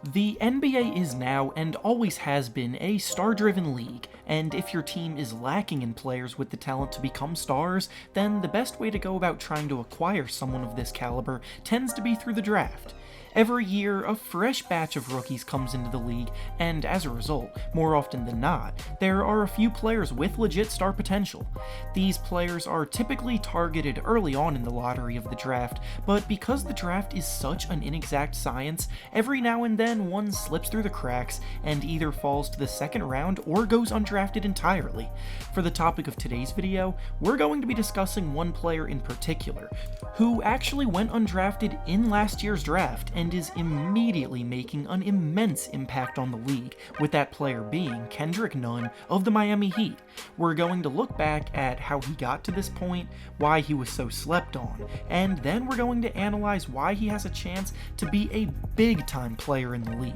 The NBA is now and always has been a star-driven league, and if your team is lacking in players with the talent to become stars, then the best way to go about trying to acquire someone of this caliber tends to be through the draft. Every year, a fresh batch of rookies comes into the league, and as a result, more often than not, there are a few players with legit star potential. These players are typically targeted early on in the lottery of the draft, but because the draft is such an inexact science, every now and then one slips through the cracks and either falls to the second round or goes undrafted entirely. For the topic of today's video, we're going to be discussing one player in particular, who actually went undrafted in last year's draft and is immediately making an immense impact on the league, with that player being Kendrick Nunn of the Miami Heat. We're going to look back at how he got to this point, why he was so slept on, and then we're going to analyze why he has a chance to be a big-time player in the league.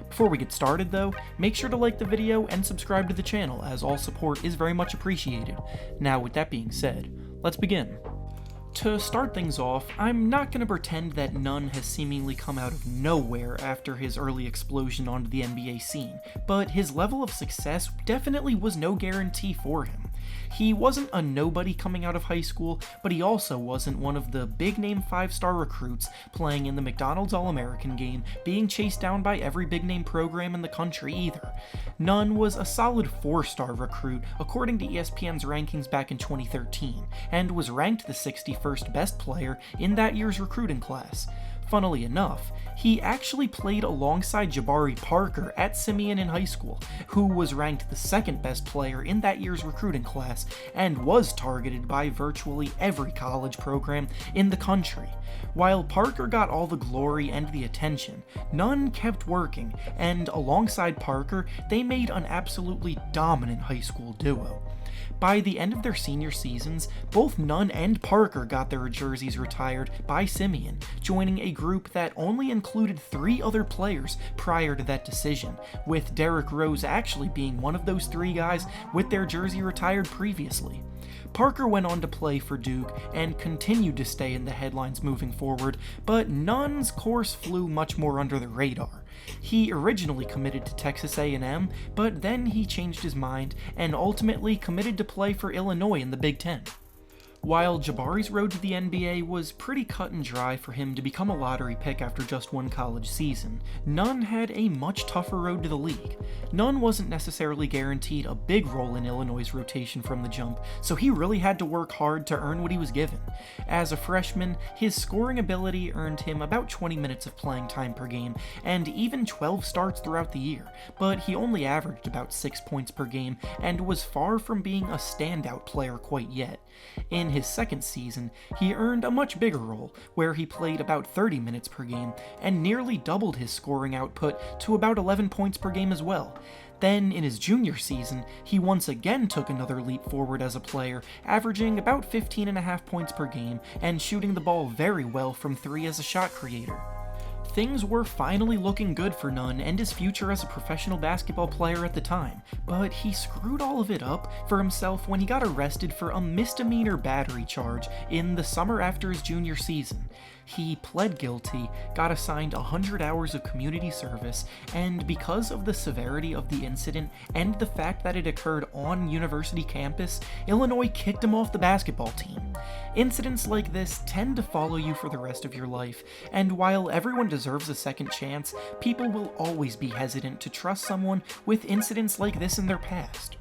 Before we get started though, make sure to like the video and subscribe to the channel, as all support is very much appreciated. Now with that being said, let's begin. To start things off, I'm not going to pretend that Nunn has seemingly come out of nowhere after his early explosion onto the NBA scene, but his level of success definitely was no guarantee for him. He wasn't a nobody coming out of high school, but he also wasn't one of the big-name 5-star recruits playing in the McDonald's All-American game, being chased down by every big-name program in the country either. Nunn was a solid 4-star recruit according to ESPN's rankings back in 2013, and was ranked the 61st best player in that year's recruiting class. Funnily enough, he actually played alongside Jabari Parker at Simeon in high school, who was ranked the second best player in that year's recruiting class and was targeted by virtually every college program in the country. While Parker got all the glory and the attention, Nunn kept working, and alongside Parker, they made an absolutely dominant high school duo. By the end of their senior seasons, both Nunn and Parker got their jerseys retired by Simeon, joining a group that only included 3 other players prior to that decision, with Derrick Rose actually being one of those 3 guys with their jersey retired previously. Parker went on to play for Duke and continued to stay in the headlines moving forward, but Nunn's course flew much more under the radar. He originally committed to Texas A&M, but then he changed his mind and ultimately committed to play for Illinois in the Big Ten. While Jabari's road to the NBA was pretty cut and dry for him to become a lottery pick after just one college season, Nunn had a much tougher road to the league. Nunn wasn't necessarily guaranteed a big role in Illinois' rotation from the jump, so he really had to work hard to earn what he was given. As a freshman, his scoring ability earned him about 20 minutes of playing time per game, and even 12 starts throughout the year, but he only averaged about 6 points per game and was far from being a standout player quite yet. In his second season, he earned a much bigger role, where he played about 30 minutes per game and nearly doubled his scoring output to about 11 points per game as well. Then, in his junior season, he once again took another leap forward as a player, averaging about 15.5 points per game and shooting the ball very well from 3 as a shot creator. Things were finally looking good for Nunn and his future as a professional basketball player at the time, but he screwed all of it up for himself when he got arrested for a misdemeanor battery charge in the summer after his junior season. He pled guilty, got assigned 100 hours of community service, and because of the severity of the incident and the fact that it occurred on university campus, Illinois kicked him off the basketball team. Incidents like this tend to follow you for the rest of your life, and while everyone deserves a second chance, people will always be hesitant to trust someone with incidents like this in their past.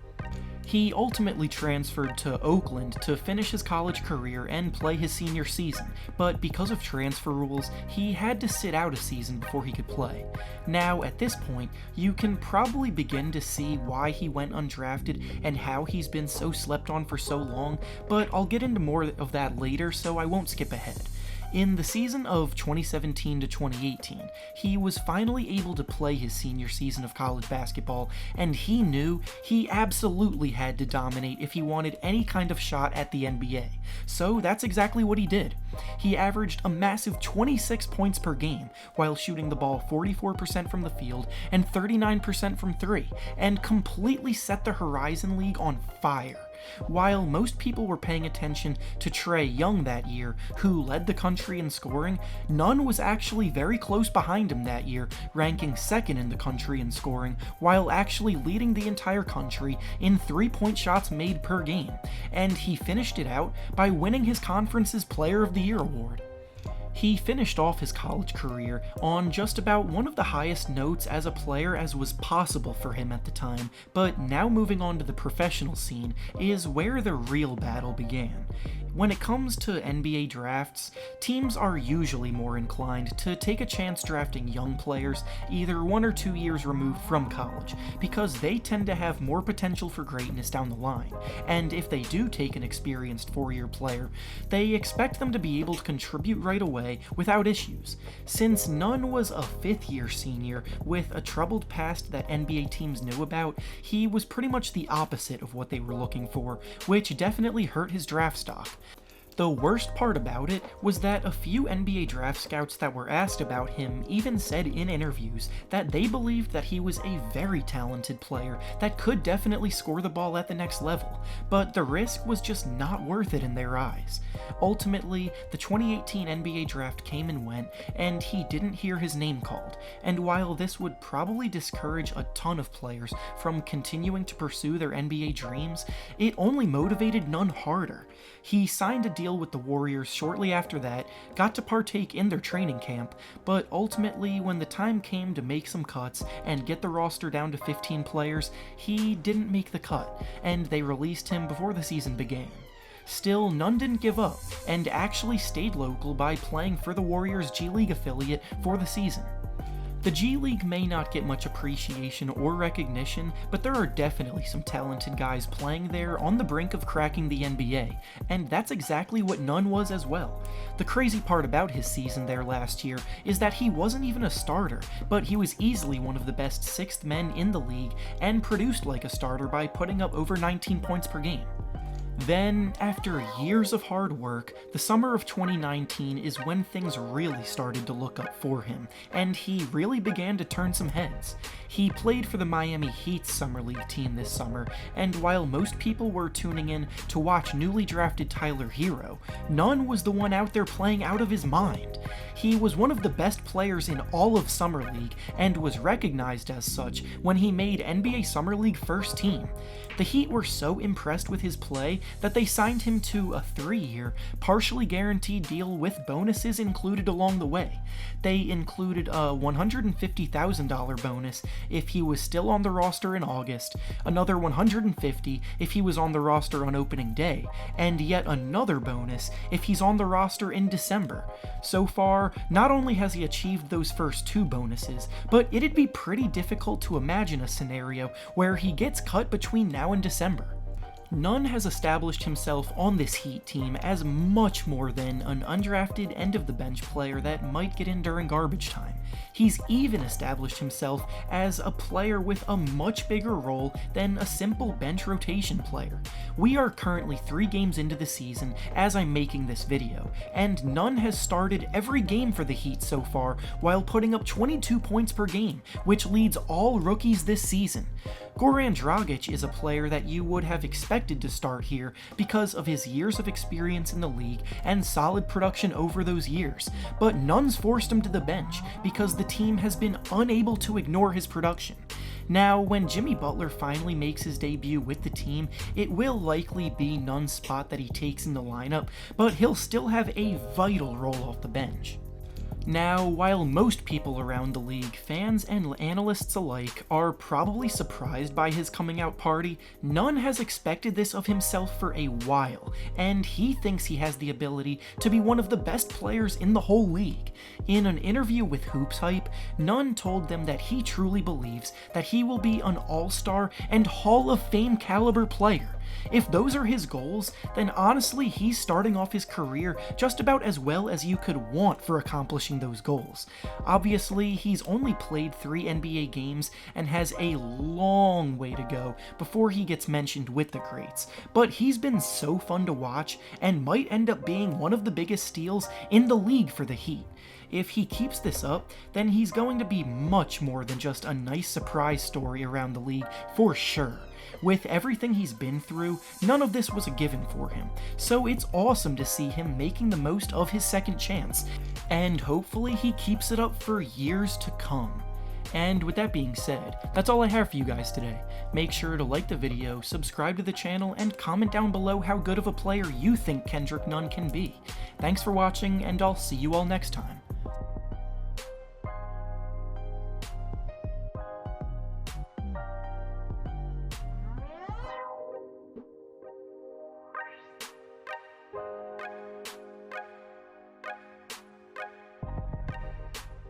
He ultimately transferred to Oakland to finish his college career and play his senior season, but because of transfer rules, he had to sit out a season before he could play. Now, at this point, you can probably begin to see why he went undrafted and how he's been so slept on for so long, but I'll get into more of that later, so I won't skip ahead. In the season of 2017 to 2018, he was finally able to play his senior season of college basketball, and he knew he absolutely had to dominate if he wanted any kind of shot at the NBA. So that's exactly what he did. He averaged a massive 26 points per game while shooting the ball 44% from the field and 39% from 3, and completely set the Horizon League on fire. While most people were paying attention to Trae Young that year, who led the country in scoring, Nunn was actually very close behind him that year, ranking second in the country in scoring, while actually leading the entire country in 3-point shots made per game, and he finished it out by winning his conference's Player of the Year award. He finished off his college career on just about one of the highest notes as a player as was possible for him at the time, but now moving on to the professional scene is where the real battle began. When it comes to NBA drafts, teams are usually more inclined to take a chance drafting young players either 1 or 2 years removed from college, because they tend to have more potential for greatness down the line, and if they do take an experienced 4-year player, they expect them to be able to contribute right away without issues. Since Nunn was a 5th-year senior with a troubled past that NBA teams knew about, he was pretty much the opposite of what they were looking for, which definitely hurt his draft stock. The worst part about it was that a few NBA draft scouts that were asked about him even said in interviews that they believed that he was a very talented player that could definitely score the ball at the next level, but the risk was just not worth it in their eyes. Ultimately, the 2018 NBA draft came and went, and he didn't hear his name called, and while this would probably discourage a ton of players from continuing to pursue their NBA dreams, it only motivated Nunn harder. He signed a deal with the Warriors shortly after that, got to partake in their training camp, but ultimately when the time came to make some cuts and get the roster down to 15 players, he didn't make the cut, and they released him before the season began. Still, Nunn didn't give up, and actually stayed local by playing for the Warriors G League affiliate for the season. The G League may not get much appreciation or recognition, but there are definitely some talented guys playing there on the brink of cracking the NBA, and that's exactly what Nunn was as well. The crazy part about his season there last year is that he wasn't even a starter, but he was easily one of the best 6th men in the league and produced like a starter by putting up over 19 points per game. Then, after years of hard work, the summer of 2019 is when things really started to look up for him, and he really began to turn some heads. He played for the Miami Heat's Summer League team this summer, and while most people were tuning in to watch newly drafted Tyler Hero, Nunn was the one out there playing out of his mind. He was one of the best players in all of Summer League, and was recognized as such when he made NBA Summer League first team. The Heat were so impressed with his play that they signed him to a 3-year, partially guaranteed deal with bonuses included along the way. They included a $150,000 bonus if he was still on the roster in August, another $150,000 if he was on the roster on opening day, and yet another bonus if he's on the roster in December. So far, not only has he achieved those first 2 bonuses, but it'd be pretty difficult to imagine a scenario where he gets cut between now and December. Nunn has established himself on this Heat team as much more than an undrafted end-of-the-bench player that might get in during garbage time. He's even established himself as a player with a much bigger role than a simple bench rotation player. We are currently 3 games into the season as I'm making this video, and Nunn has started every game for the Heat so far while putting up 22 points per game, which leads all rookies this season. Goran Dragic is a player that you would have expected to start here because of his years of experience in the league and solid production over those years, but Nunn's forced him to the bench because the team has been unable to ignore his production. Now, when Jimmy Butler finally makes his debut with the team, it will likely be Nunn's spot that he takes in the lineup, but he'll still have a vital role off the bench. Now, while most people around the league, fans and analysts alike, are probably surprised by his coming out party, Nunn has expected this of himself for a while, and he thinks he has the ability to be one of the best players in the whole league. In an interview with Hoops Hype, Nunn told them that he truly believes that he will be an all-star and Hall of Fame caliber player. If those are his goals, then honestly he's starting off his career just about as well as you could want for accomplishing those goals. Obviously, he's only played 3 NBA games and has a long way to go before he gets mentioned with the greats, but he's been so fun to watch and might end up being one of the biggest steals in the league for the Heat. If he keeps this up, then he's going to be much more than just a nice surprise story around the league for sure. With everything he's been through, none of this was a given for him, so it's awesome to see him making the most of his second chance, and hopefully he keeps it up for years to come. And with that being said, that's all I have for you guys today. Make sure to like the video, subscribe to the channel, and comment down below how good of a player you think Kendrick Nunn can be. Thanks for watching, and I'll see you all next time.